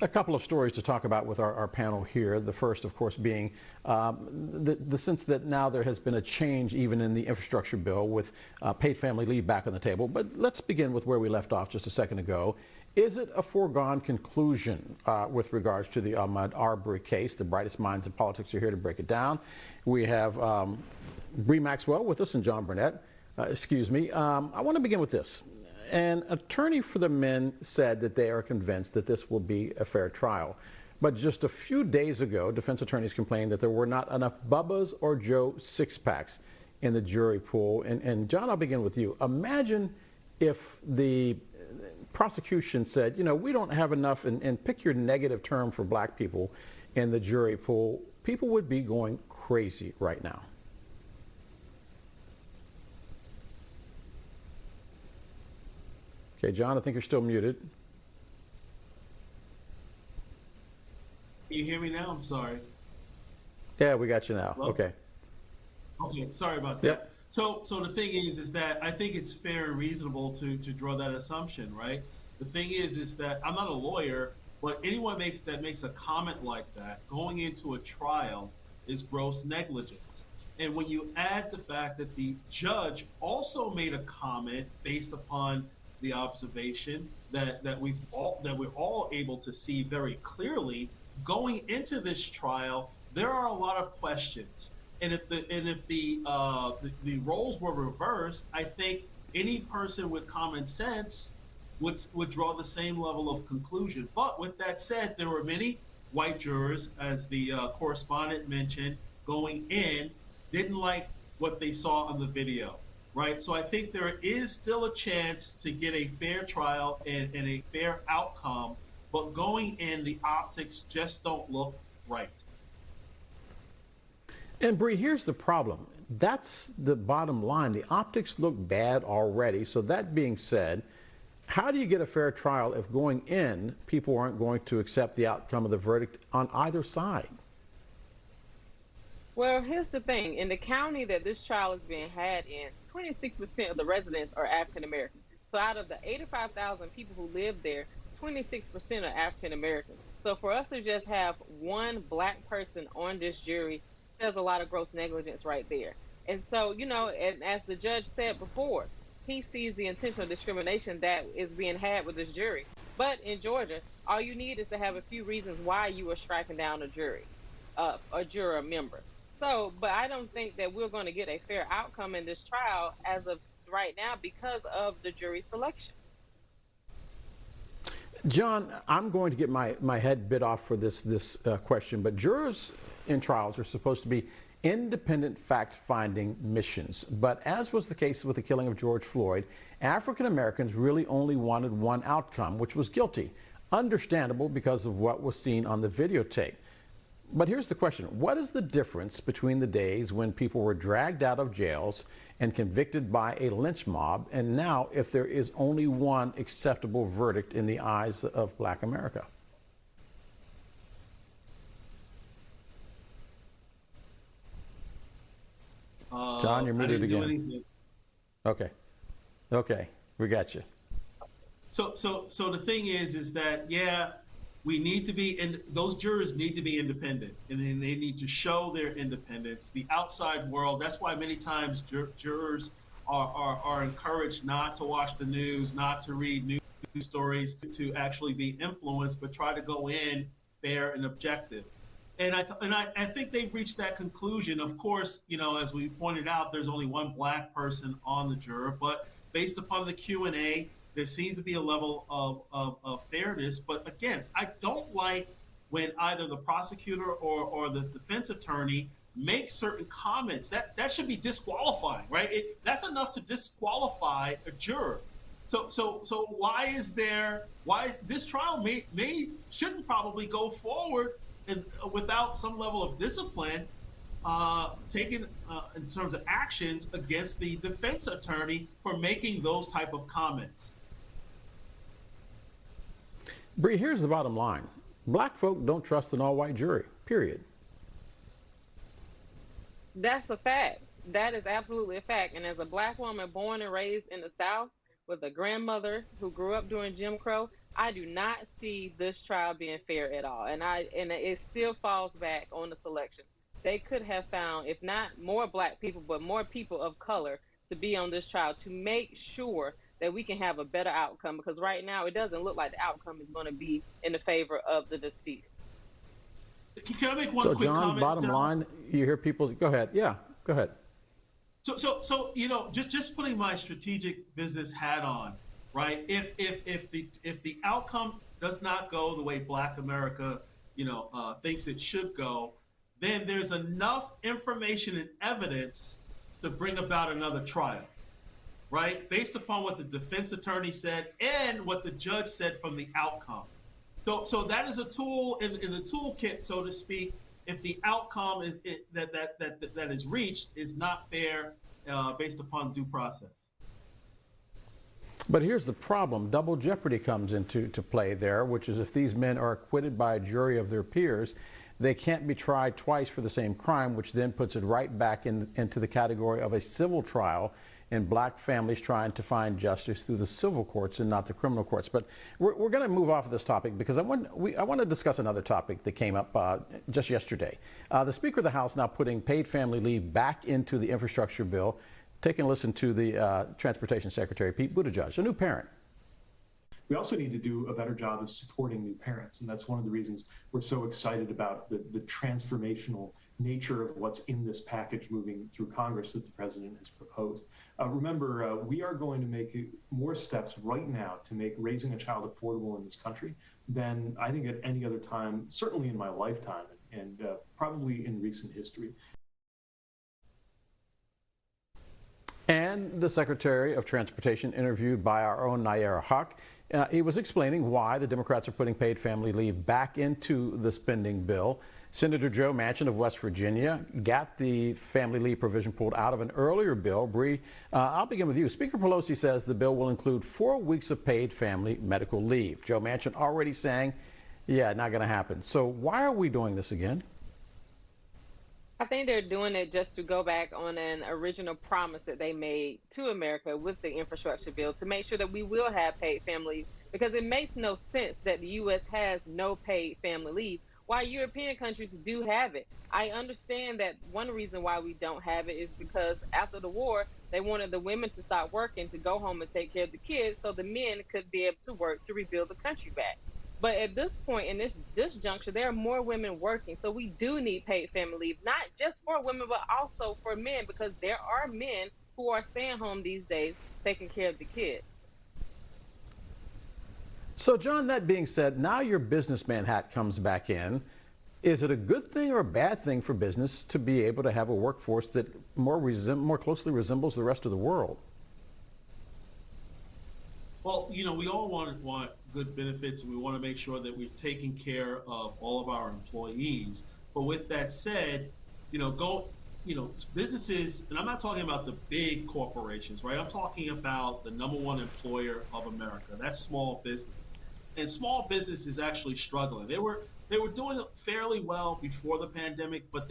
A couple of stories to talk about with our panel here. The first, of course, being the sense that now there has been a change even in the infrastructure bill with paid family leave back on the table. But let's begin with where we left off just a second ago. Is it a foregone conclusion with regards to the Ahmaud Arbery case? The brightest minds in politics are here to break it down. We have Bre Maxwell with us and John Burnett. Excuse me. I want to begin with this. An attorney for the men said that they are convinced that this will be a fair trial. But just a few days ago, defense attorneys complained that there were not enough Bubba's or Joe six-packs in the jury pool. And John, I'll begin with you. Imagine if the prosecution said, you know, we don't have enough, and pick your negative term for black people in the jury pool. People would be going crazy right now. Okay, John, I think you're still muted. Can you hear me now? I'm sorry. Yeah, we got you now. Hello? Okay. Okay, sorry about that. Yep. So the thing is that I think it's fair and reasonable to draw that assumption, right? The thing is that I'm not a lawyer, but anyone that makes a comment like that going into a trial is gross negligence. And when you add the fact that the judge also made a comment based upon the observation that we're all able to see very clearly going into this trial, there are a lot of questions. And if the roles were reversed, I think any person with common sense would draw the same level of conclusion. But with that said, there were many white jurors, as the correspondent mentioned, going in, didn't like what they saw on the video. Right. So I think there is still a chance to get a fair trial and a fair outcome. But going in, the optics just don't look right. And Bre, here's the problem. That's the bottom line. The optics look bad already. So that being said, how do you get a fair trial if going in, people aren't going to accept the outcome of the verdict on either side? Well, here's the thing. In the county that this trial is being had in, 26% of the residents are African American. So out of the 85,000 people who live there, 26% are African American. So for us to just have one black person on this jury says a lot of gross negligence right there. And so, you know, and as the judge said before, he sees the intentional discrimination that is being had with this jury. But in Georgia, all you need is to have a few reasons why you are striking down a juror member. So, but I don't think that we're going to get a fair outcome in this trial as of right now because of the jury selection. John, I'm going to get my head bit off for this question, but jurors in trials are supposed to be independent fact-finding missions. But as was the case with the killing of George Floyd, African Americans really only wanted one outcome, which was guilty. Understandable because of what was seen on the videotape. But here's the question. What is the difference between the days when people were dragged out of jails and convicted by a lynch mob and now if there is only one acceptable verdict in the eyes of Black America? John, you're muted again. I didn't do anything. Okay, we got you. So the thing is that, yeah, we need to be, and those jurors need to be independent, and then they need to show their independence. The outside world, that's why many times jurors are encouraged not to watch the news, not to read news stories, to actually be influenced, but try to go in fair and objective. And I think they've reached that conclusion. Of course, you know, as we pointed out, there's only one black person on the juror, but based upon the Q&A, there seems to be a level of fairness. But again, I don't like when either the prosecutor or the defense attorney make certain comments. That should be disqualifying, right? That's enough to disqualify a juror. So why this trial shouldn't probably go forward without some level of discipline taken in terms of actions against the defense attorney for making those type of comments. Bre, here's the bottom line. Black folk don't trust an all-white jury, period. That's a fact. That is absolutely a fact. And as a black woman born and raised in the South with a grandmother who grew up during Jim Crow, I do not see this trial being fair at all. And it still falls back on the selection. They could have found, if not more black people, but more people of color to be on this trial to make sure that we can have a better outcome, because right now it doesn't look like the outcome is going to be in the favor of the deceased. Can I make one So, quick John, comment? bottom line, you hear people, go ahead. Yeah, go ahead. So just putting my strategic business hat on, right? If the outcome does not go the way Black America, thinks it should go, then there's enough information and evidence to bring about another trial, right? Based upon what the defense attorney said and what the judge said from the outcome. So that is a tool in the toolkit, so to speak. If the outcome that is reached is not fair, based upon due process. But here's the problem. Double jeopardy comes into play there, which is if these men are acquitted by a jury of their peers, they can't be tried twice for the same crime, which then puts it right back into the category of a civil trial and black families trying to find justice through the civil courts and not the criminal courts. But we're going to move off of this topic because I want to discuss another topic that came up just yesterday. The Speaker of the House now putting paid family leave back into the infrastructure bill. Taking a listen to the Transportation Secretary, Pete Buttigieg, a new parent. We also need to do a better job of supporting new parents, and that's one of the reasons we're so excited about the transformational nature of what's in this package moving through Congress that the president has proposed. Remember, we are going to make more steps right now to make raising a child affordable in this country than I think at any other time, certainly in my lifetime, and probably in recent history. And the Secretary of Transportation, interviewed by our own Nayyera Haq, he was explaining why the Democrats are putting paid family leave back into the spending bill. Senator Joe Manchin of West Virginia got the family leave provision pulled out of an earlier bill. Bre, I'll begin with you. Speaker Pelosi says the bill will include 4 weeks of paid family medical leave. Joe Manchin already saying, yeah, not going to happen. So why are we doing this again? I think they're doing it just to go back on an original promise that they made to America with the infrastructure bill to make sure that we will have paid family leave, because it makes no sense that the U.S. has no paid family leave while European countries do have it. I understand that one reason why we don't have it is because after the war, they wanted the women to stop working to go home and take care of the kids so the men could be able to work to rebuild the country back. But at this point, in this juncture, there are more women working. So we do need paid family leave, not just for women, but also for men, because there are men who are staying home these days taking care of the kids. So, John, that being said, now your businessman hat comes back in. Is it a good thing or a bad thing for business to be able to have a workforce that more closely resembles the rest of the world? Well, we all want good benefits, and we want to make sure that we're taking care of all of our employees. But with that said, businesses, and I'm not talking about the big corporations, right? I'm talking about the #1 employer of America. That's small business, and small business is actually struggling. They were doing fairly well before the pandemic, but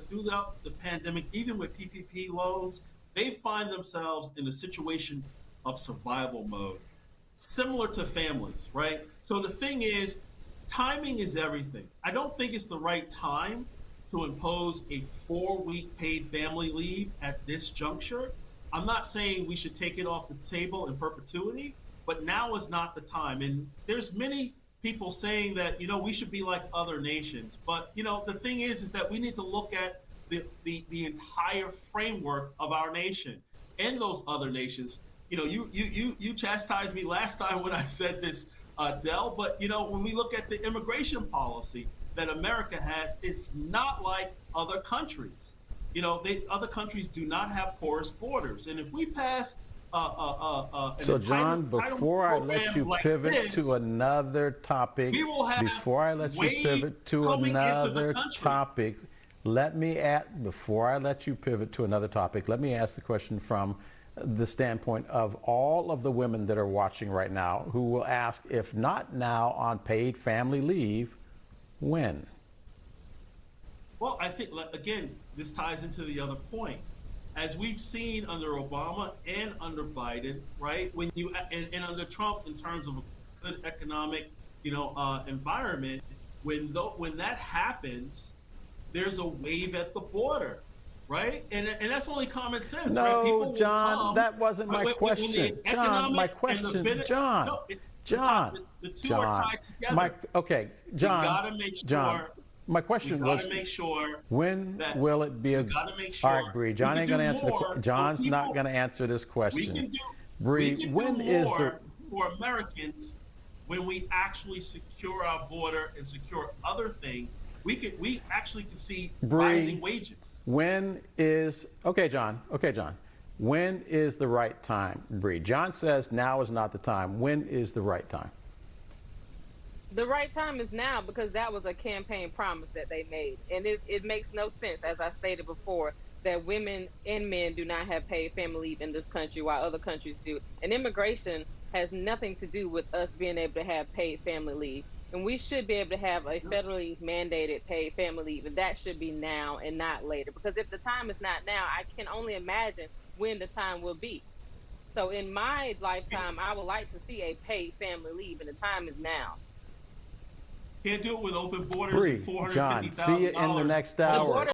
throughout the pandemic, even with PPP loans, they find themselves in a situation of survival mode, similar to families, right? So the thing is, timing is everything. I don't think it's the right time to impose a 4-week paid family leave at this juncture. I'm not saying we should take it off the table in perpetuity, but now is not the time. And there's many people saying that, we should be like other nations. But, the thing is that we need to look at the entire framework of our nation and those other nations. You chastised me last time when I said this, Del, but when we look at the immigration policy that America has, it's not like other countries. Other countries do not have porous borders, and if we pass so, John, before I let you pivot to another topic, before I let you pivot to another topic, let me ask the question from the standpoint of all of the women that are watching right now who will ask, if not now on paid family leave, when? Well, I think, again, this ties into the other point. As we've seen under Obama and under Biden, right, and under Trump in terms of good economic, environment, when that happens, there's a wave at the border, right? And that's only common sense, right? No, People will John, come, that wasn't my when the question. John, my economic and the question, John, no, John, the two are John. tied together. Okay, John, We gotta make sure. John, my question We was, gotta make sure when that will it be a? we gotta make sure. All right, Bre, John we ain't can gonna do answer the. more for John's not people. gonna answer this question. We can do. Bre, we can when do is more the? for Americans when we actually secure our border and secure other things. We actually can see Bre, rising wages. When is okay, John? Okay, John. When is the right time, Bre? John says now is not the time. When is the right time? The right time is now, because that was a campaign promise that they made. And it makes no sense, as I stated before, that women and men do not have paid family leave in this country while other countries do. And immigration has nothing to do with us being able to have paid family leave. And we should be able to have a federally mandated paid family leave. And that should be now and not later. Because if the time is not now, I can only imagine when the time will be. So in my lifetime, I would like to see a paid family leave, and the time is now. Can't do it with open borders and Bre, John, see you in the $450. next The hour. border